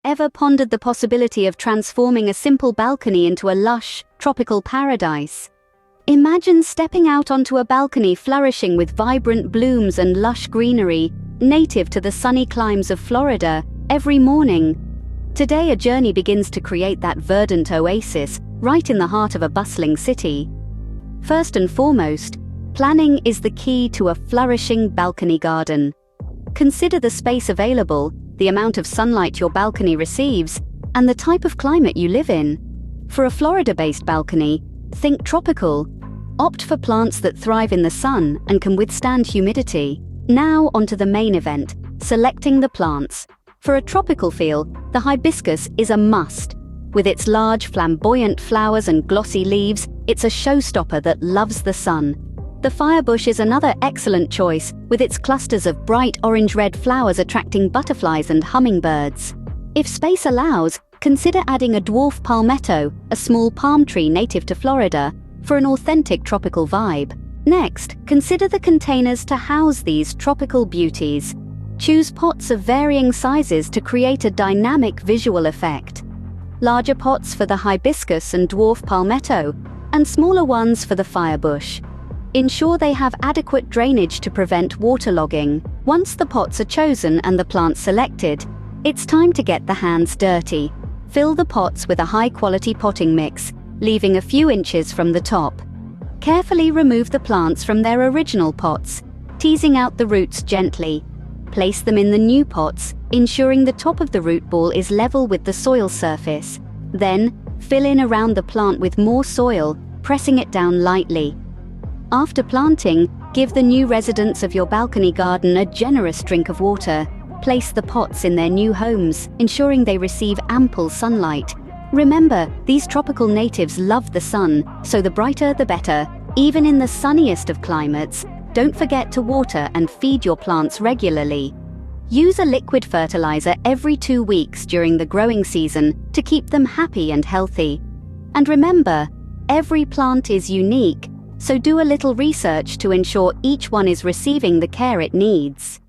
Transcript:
ever pondered the possibility of transforming a simple balcony into a lush, tropical paradise? Imagine stepping out onto a balcony flourishing with vibrant blooms and lush greenery, native to the sunny climes of Florida, every morning. Today, a journey begins to create that verdant oasis right in the heart of a bustling city. First and foremost, planning is the key to a flourishing balcony garden. Consider the space available, the amount of sunlight your balcony receives, and the type of climate you live in. For a Florida-based balcony, think tropical. Opt for plants that thrive in the sun and can withstand humidity. Now onto the main event, selecting the plants. For a tropical feel, the hibiscus is a must. With its large, flamboyant flowers and glossy leaves, it's a showstopper that loves the sun. The firebush is another excellent choice, with its clusters of bright orange-red flowers attracting butterflies and hummingbirds. If space allows, consider adding a dwarf palmetto, a small palm tree native to Florida, for an authentic tropical vibe. Next, consider the containers to house these tropical beauties. Choose pots of varying sizes to create a dynamic visual effect. Larger pots for the hibiscus and dwarf palmetto, and smaller ones for the firebush. Ensure they have adequate drainage to prevent waterlogging. Once the pots are chosen and the plants selected, it's time to get the hands dirty. Fill the pots with a high-quality potting mix, leaving a few inches from the top. Carefully remove the plants from their original pots, teasing out the roots gently. Place them in the new pots, ensuring the top of the root ball is level with the soil surface. Then, fill in around the plant with more soil, pressing it down lightly. After planting, give the new residents of your balcony garden a generous drink of water. Place the pots in their new homes, ensuring they receive ample sunlight. Remember, these tropical natives love the sun, so the brighter the better. Even in the sunniest of climates, don't forget to water and feed your plants regularly. Use a liquid fertilizer every 2 weeks during the growing season to keep them happy and healthy. And remember, every plant is unique, so do a little research to ensure each one is receiving the care it needs.